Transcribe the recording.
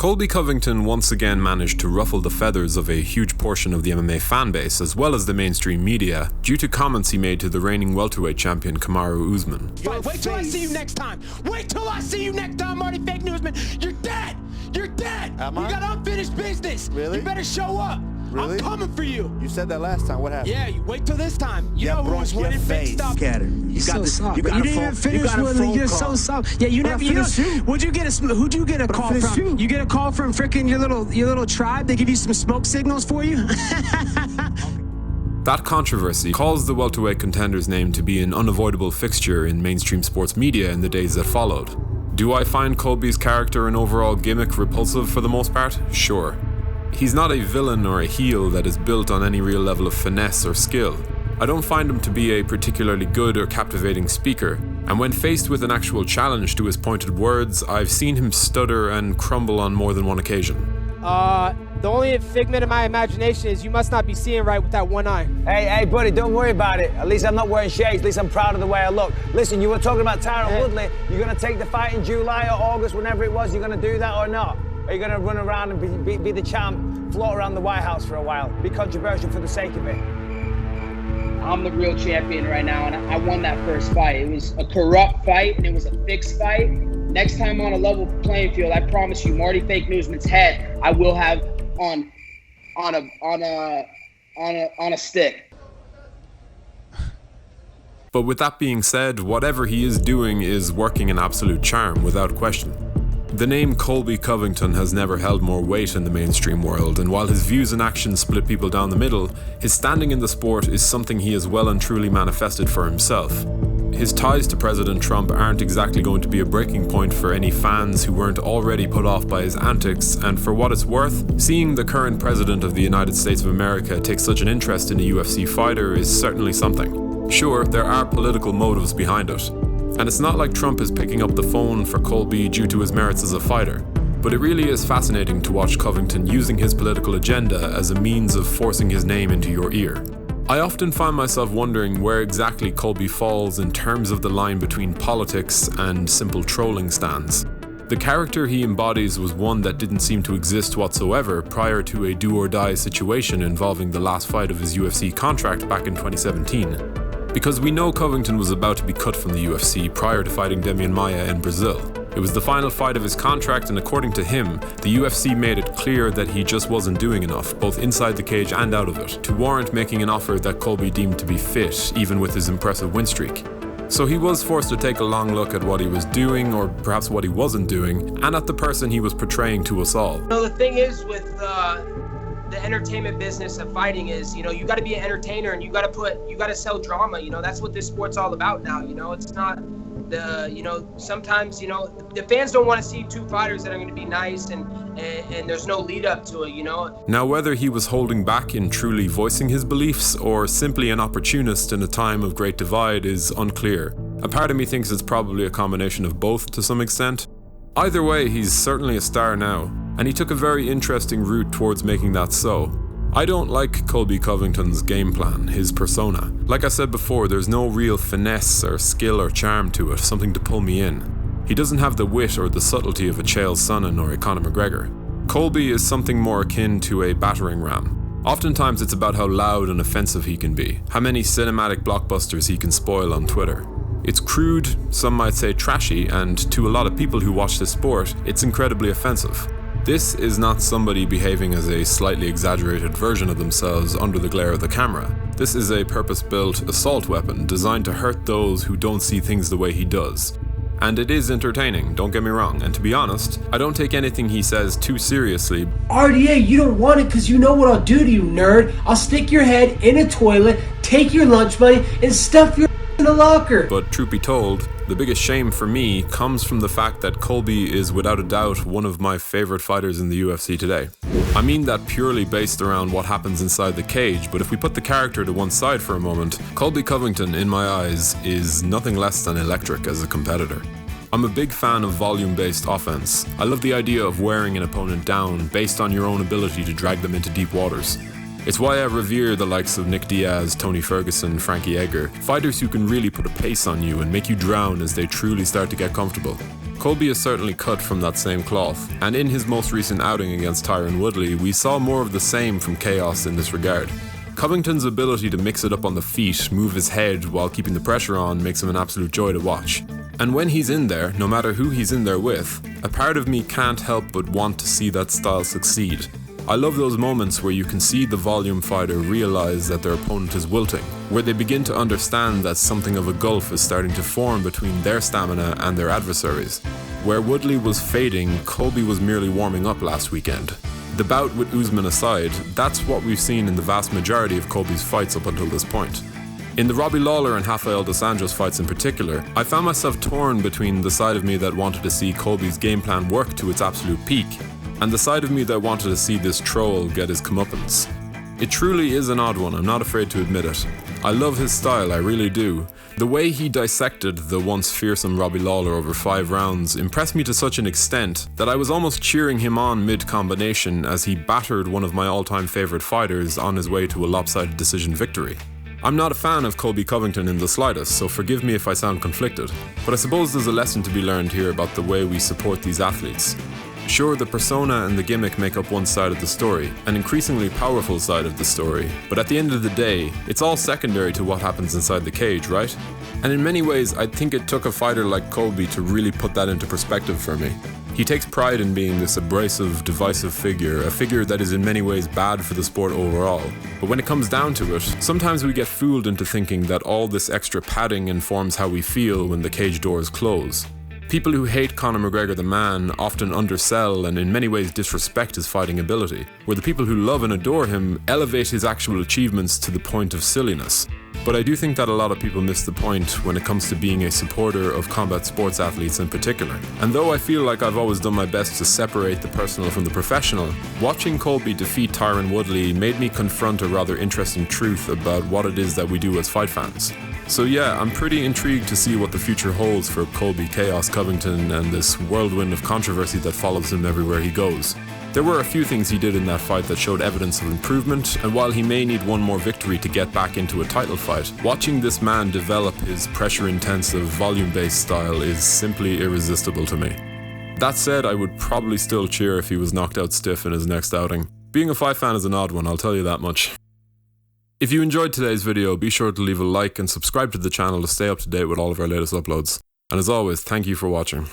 Colby Covington once again managed to ruffle the feathers of a huge portion of the MMA fanbase as well as the mainstream media due to comments he made to the reigning welterweight champion Kamaru Usman. Wait till I see you next time. Wait till I see you next time, Marty Fake Newsman. You're dead. You're dead. Am I? You got unfinished business. Really? You better show up. Really? I'm coming for you. You said that last time. What happened? Yeah, you wait till this time. You Yeah, know who was winning big stuff. You're so soft. You didn't even finish Woodley. You're so soft. Yeah, you never. Who'd you get a call from? You get a call from freaking your little tribe? They give you some smoke signals for you? That controversy caused the welterweight contender's name to be an unavoidable fixture in mainstream sports media in the days that followed. Do I find Colby's character and overall gimmick repulsive for the most part? Sure. He's not a villain or a heel that is built on any real level of finesse or skill. I don't find him to be a particularly good or captivating speaker, and when faced with an actual challenge to his pointed words, I've seen him stutter and crumble on more than one occasion. The only figment of my imagination is you must not be seeing right with that one eye. Hey, buddy, don't worry about it. At least I'm not wearing shades. At least I'm proud of the way I look. Listen, you were talking about Tyron Woodley. You're going to take the fight in July or August, whenever it was. You're going to do that or not? Are you going to run around and be the champ, float around the White House for a while, be controversial for the sake of it? I'm the real champion right now, and I won that first fight. It was a corrupt fight, and it was a fixed fight. Next time on a level playing field, I promise you, Marty Fake Newsman's head, I will have on a stick. But with that being said, whatever he is doing is working an absolute charm, without question. The name Colby Covington has never held more weight in the mainstream world, and while his views and actions split people down the middle, his standing in the sport is something he has well and truly manifested for himself. His ties to President Trump aren't exactly going to be a breaking point for any fans who weren't already put off by his antics, and for what it's worth, seeing the current president of the United States of America take such an interest in a UFC fighter is certainly something. Sure, there are political motives behind it. And it's not like Trump is picking up the phone for Colby due to his merits as a fighter, but it really is fascinating to watch Covington using his political agenda as a means of forcing his name into your ear. I often find myself wondering where exactly Colby falls in terms of the line between politics and simple trolling stands. The character he embodies was one that didn't seem to exist whatsoever prior to a do-or-die situation involving the last fight of his UFC contract back in 2017. Because we know Covington was about to be cut from the UFC prior to fighting Demian Maia in Brazil. It was the final fight of his contract, and according to him, the UFC made it clear that he just wasn't doing enough, both inside the cage and out of it, to warrant making an offer that Colby deemed to be fit, even with his impressive win streak. So he was forced to take a long look at what he was doing, or perhaps what he wasn't doing, and at the person he was portraying to us all. The thing is with the entertainment business of fighting is, you got to be an entertainer, and you got to sell drama. That's what this sport's all about now. It's not sometimes the fans don't want to see two fighters that are going to be nice and there's no lead up to it. Now, whether he was holding back in truly voicing his beliefs or simply an opportunist in a time of great divide is unclear. A part of me thinks it's probably a combination of both to some extent. Either way, he's certainly a star now, and he took a very interesting route towards making that so. I don't like Colby Covington's game plan, his persona. Like I said before, there's no real finesse or skill or charm to it, something to pull me in. He doesn't have the wit or the subtlety of a Chael Sonnen or a Conor McGregor. Colby is something more akin to a battering ram. Oftentimes it's about how loud and offensive he can be, how many cinematic blockbusters he can spoil on Twitter. It's crude, some might say trashy, and to a lot of people who watch this sport, it's incredibly offensive. This is not somebody behaving as a slightly exaggerated version of themselves under the glare of the camera. This is a purpose-built assault weapon designed to hurt those who don't see things the way he does. And it is entertaining, don't get me wrong, and to be honest, I don't take anything he says too seriously. RDA, you don't want it because you know what I'll do to you, nerd. I'll stick your head in a toilet, take your lunch money, and stuff your in a locker. But truth be told, the biggest shame for me comes from the fact that Colby is without a doubt one of my favorite fighters in the UFC today. I mean that purely based around what happens inside the cage, but if we put the character to one side for a moment, Colby Covington, in my eyes, is nothing less than electric as a competitor. I'm a big fan of volume-based offense. I love the idea of wearing an opponent down based on your own ability to drag them into deep waters. It's why I revere the likes of Nick Diaz, Tony Ferguson, Frankie Edgar, fighters who can really put a pace on you and make you drown as they truly start to get comfortable. Colby is certainly cut from that same cloth, and in his most recent outing against Tyron Woodley, we saw more of the same from Chaos in this regard. Covington's ability to mix it up on the feet, move his head while keeping the pressure on, makes him an absolute joy to watch. And when he's in there, no matter who he's in there with, a part of me can't help but want to see that style succeed. I love those moments where you can see the volume fighter realize that their opponent is wilting, where they begin to understand that something of a gulf is starting to form between their stamina and their adversaries. Where Woodley was fading, Colby was merely warming up last weekend. The bout with Usman aside, that's what we've seen in the vast majority of Colby's fights up until this point. In the Robbie Lawler and Rafael dos Anjos fights in particular, I found myself torn between the side of me that wanted to see Colby's game plan work to its absolute peak, and the side of me that wanted to see this troll get his comeuppance. It truly is an odd one, I'm not afraid to admit it. I love his style, I really do. The way he dissected the once fearsome Robbie Lawler over 5 rounds impressed me to such an extent that I was almost cheering him on mid-combination as he battered one of my all-time favourite fighters on his way to a lopsided decision victory. I'm not a fan of Colby Covington in the slightest, so forgive me if I sound conflicted, but I suppose there's a lesson to be learned here about the way we support these athletes. Sure, the persona and the gimmick make up one side of the story, an increasingly powerful side of the story, but at the end of the day, it's all secondary to what happens inside the cage, right? And in many ways, I think it took a fighter like Colby to really put that into perspective for me. He takes pride in being this abrasive, divisive figure, a figure that is in many ways bad for the sport overall. But when it comes down to it, sometimes we get fooled into thinking that all this extra padding informs how we feel when the cage doors close. People who hate Conor McGregor the man often undersell and in many ways disrespect his fighting ability, where the people who love and adore him elevate his actual achievements to the point of silliness. But I do think that a lot of people miss the point when it comes to being a supporter of combat sports athletes in particular. And though I feel like I've always done my best to separate the personal from the professional, watching Colby defeat Tyron Woodley made me confront a rather interesting truth about what it is that we do as fight fans. So yeah, I'm pretty intrigued to see what the future holds for Colby Chaos Covington and this whirlwind of controversy that follows him everywhere he goes. There were a few things he did in that fight that showed evidence of improvement, and while he may need one more victory to get back into a title fight, watching this man develop his pressure-intensive, volume-based style is simply irresistible to me. That said, I would probably still cheer if he was knocked out stiff in his next outing. Being a fight fan is an odd one, I'll tell you that much. If you enjoyed today's video, be sure to leave a like and subscribe to the channel to stay up to date with all of our latest uploads. And as always, thank you for watching.